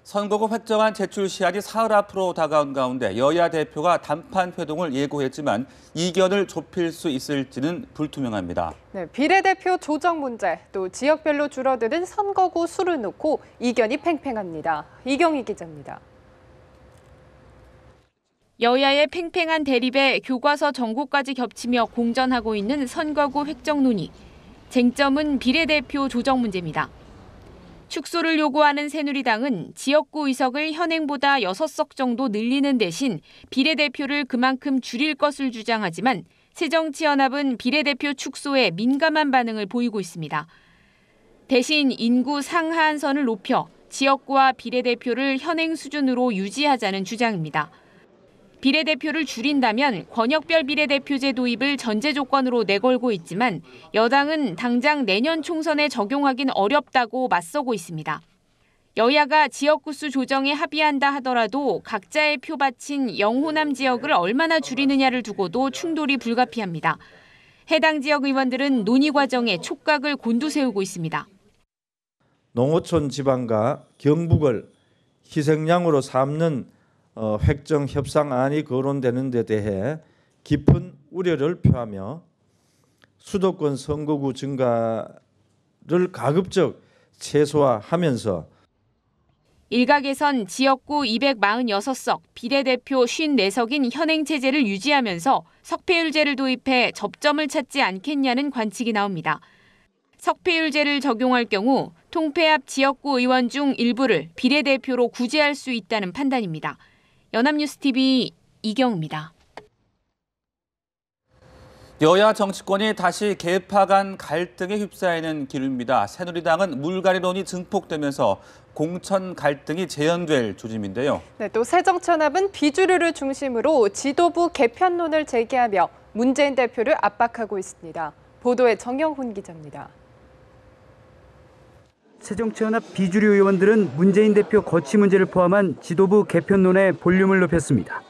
선거구 획정안 제출 시한이 사흘 앞으로 다가온 가운데 여야 대표가 단판 회동을 예고했지만 이견을 좁힐 수 있을지는 불투명합니다. 네, 비례대표 조정 문제, 또 지역별로 줄어드는 선거구 수를 놓고 이견이 팽팽합니다. 이경희 기자입니다. 여야의 팽팽한 대립에 교과서 정고까지 겹치며 공전하고 있는 선거구 획정 논의. 쟁점은 비례대표 조정 문제입니다. 축소를 요구하는 새누리당은 지역구 의석을 현행보다 6석 정도 늘리는 대신 비례대표를 그만큼 줄일 것을 주장하지만 새정치연합은 비례대표 축소에 민감한 반응을 보이고 있습니다. 대신 인구 상하한선을 높여 지역구와 비례대표를 현행 수준으로 유지하자는 주장입니다. 비례대표를 줄인다면 권역별 비례대표제 도입을 전제 조건으로 내걸고 있지만 여당은 당장 내년 총선에 적용하긴 어렵다고 맞서고 있습니다. 여야가 지역구 수 조정에 합의한다 하더라도 각자의 표 바친 영호남 지역을 얼마나 줄이느냐를 두고도 충돌이 불가피합니다. 해당 지역 의원들은 논의 과정에 촉각을 곤두세우고 있습니다. 농어촌 지방과 경북을 희생양으로 삼는 획정 협상안이 거론되는 데 대해 깊은 우려를 표하며 수도권 선거구 증가를 가급적 최소화하면서 일각에선 지역구 246석, 비례대표 54석인 현행 체제를 유지하면서 석패율제를 도입해 접점을 찾지 않겠냐는 관측이 나옵니다. 석패율제를 적용할 경우 통폐합 지역구 의원 중 일부를 비례대표로 구제할 수 있다는 판단입니다. 연합뉴스TV 이경우입니다. 여야 정치권이 다시 계파 간 갈등에 휩싸이는 기류입니다. 새누리당은 물갈이론이 증폭되면서 공천 갈등이 재현될 조짐인데요. 네, 또 새정치연합은 비주류를 중심으로 지도부 개편론을 제기하며 문재인 대표를 압박하고 있습니다. 보도에 정영훈 기자입니다. 새정치연합 비주류 의원들은 문재인 대표 거취 문제를 포함한 지도부 개편론에 볼륨을 높였습니다.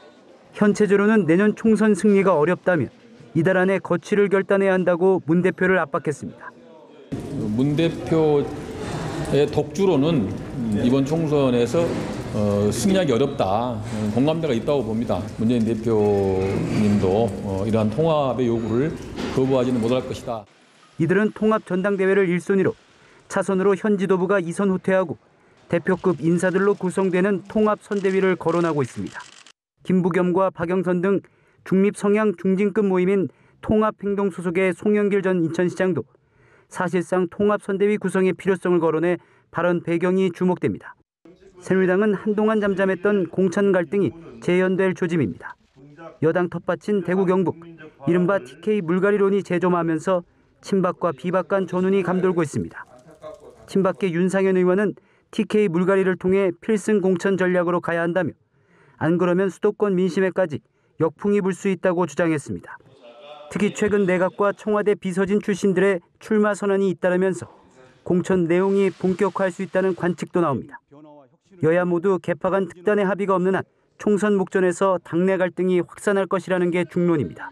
현 체제로는 내년 총선 승리가 어렵다며 이달 안에 거취를 결단해야 한다고 문 대표를 압박했습니다. 문 대표의 독주로는 이번 총선에서 승리하기 어렵다. 공감대가 있다고 봅니다. 문재인 대표님도 이러한 통합의 요구를 거부하지는 못할 것이다. 이들은 통합 전당대회를 1순위로 차선으로 현 지도부가 이선 후퇴하고 대표급 인사들로 구성되는 통합 선대위를 거론하고 있습니다. 김부겸과 박영선 등 중립 성향 중진급 모임인 통합행동 소속의 송영길 전 인천시장도 사실상 통합 선대위 구성의 필요성을 거론해 발언 배경이 주목됩니다. 새누리당은 한동안 잠잠했던 공천 갈등이 재현될 조짐입니다. 여당 텃밭인 대구 경북, 이른바 TK 물갈이론이 재점하면서 친박과 비박 간 전운이 감돌고 있습니다. 친박계 윤상현 의원은 TK 물갈이를 통해 필승 공천 전략으로 가야 한다며 안 그러면 수도권 민심에까지 역풍이 불 수 있다고 주장했습니다. 특히 최근 내각과 청와대 비서진 출신들의 출마 선언이 잇따르면서 공천 내용이 본격화할 수 있다는 관측도 나옵니다. 여야 모두 개파 간 특단의 합의가 없는 한 총선 목전에서 당내 갈등이 확산할 것이라는 게 중론입니다.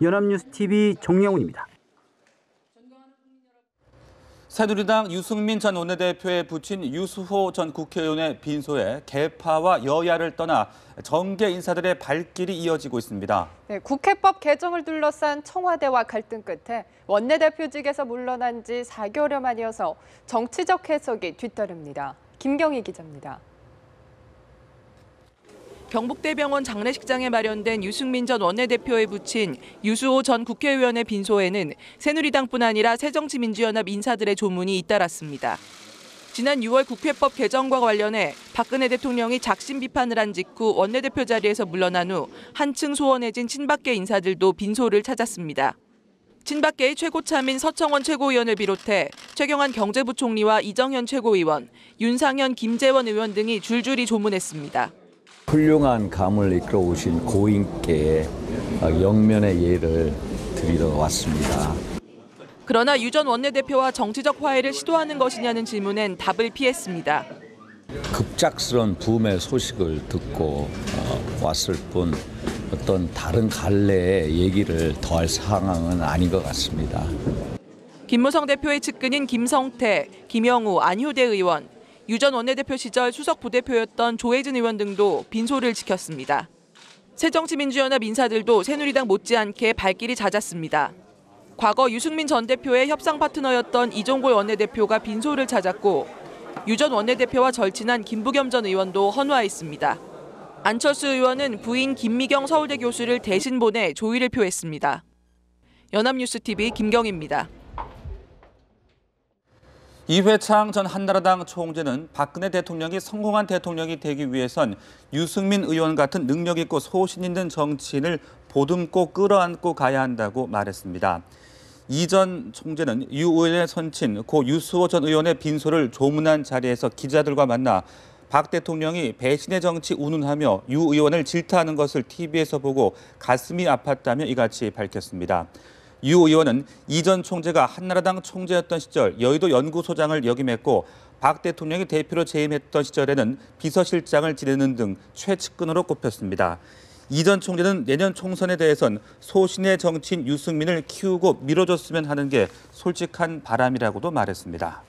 연합뉴스TV 정영훈입니다. 새누리당 유승민 전 원내대표에 붙인 유수호 전 국회의원의 빈소에 개파와 여야를 떠나 정계 인사들의 발길이 이어지고 있습니다. 네, 국회법 개정을 둘러싼 청와대와 갈등 끝에 원내대표직에서 물러난 지 4개월여 만이어서 정치적 해석이 뒤따릅니다. 김경희 기자입니다. 경북대병원 장례식장에 마련된 유승민 전 원내대표에 붙인 유수호 전 국회의원의 빈소에는 새누리당뿐 아니라 새정치민주연합 인사들의 조문이 잇따랐습니다. 지난 6월 국회법 개정과 관련해 박근혜 대통령이 작심 비판을 한 직후 원내대표 자리에서 물러난 후 한층 소원해진 친박계 인사들도 빈소를 찾았습니다. 친박계의 최고참인 서청원 최고위원을 비롯해 최경환 경제부총리와 이정현 최고위원, 윤상현, 김재원 의원 등이 줄줄이 조문했습니다. 훌륭한 감을 이끌어오신 고인께 영면의 예를 드리러 왔습니다. 그러나 유 전 원내대표와 정치적 화해를 시도하는 것이냐는 질문엔 답을 피했습니다. 급작스런 부음의 소식을 듣고 왔을 뿐 어떤 다른 갈래의 얘기를 더할 상황은 아닌 것 같습니다. 김무성 대표의 측근인 김성태, 김영우, 안효대 의원, 유 전 원내대표 시절 수석 부대표였던 조혜진 의원 등도 빈소를 지켰습니다. 새정치민주연합 인사들도 새누리당 못지않게 발길이 잦았습니다. 과거 유승민 전 대표의 협상 파트너였던 이종골 원내대표가 빈소를 찾았고 유 전 원내대표와 절친한 김부겸 전 의원도 헌화했습니다. 안철수 의원은 부인 김미경 서울대 교수를 대신 보내 조의를 표했습니다. 연합뉴스TV 김경희입니다. 이회창 전 한나라당 총재는 박근혜 대통령이 성공한 대통령이 되기 위해선 유승민 의원 같은 능력 있고 소신 있는 정치인을 보듬고 끌어안고 가야 한다고 말했습니다. 이 전 총재는 유 의원의 선친 고 유수호 전 의원의 빈소를 조문한 자리에서 기자들과 만나 박 대통령이 배신의 정치 운운하며 유 의원을 질타하는 것을 TV에서 보고 가슴이 아팠다며 이같이 밝혔습니다. 유 의원은 이 전 총재가 한나라당 총재였던 시절 여의도 연구소장을 역임했고 박 대통령이 대표로 재임했던 시절에는 비서실장을 지내는 등 최측근으로 꼽혔습니다. 이 전 총재는 내년 총선에 대해선 소신의 정치인 유승민을 키우고 밀어줬으면 하는 게 솔직한 바람이라고도 말했습니다.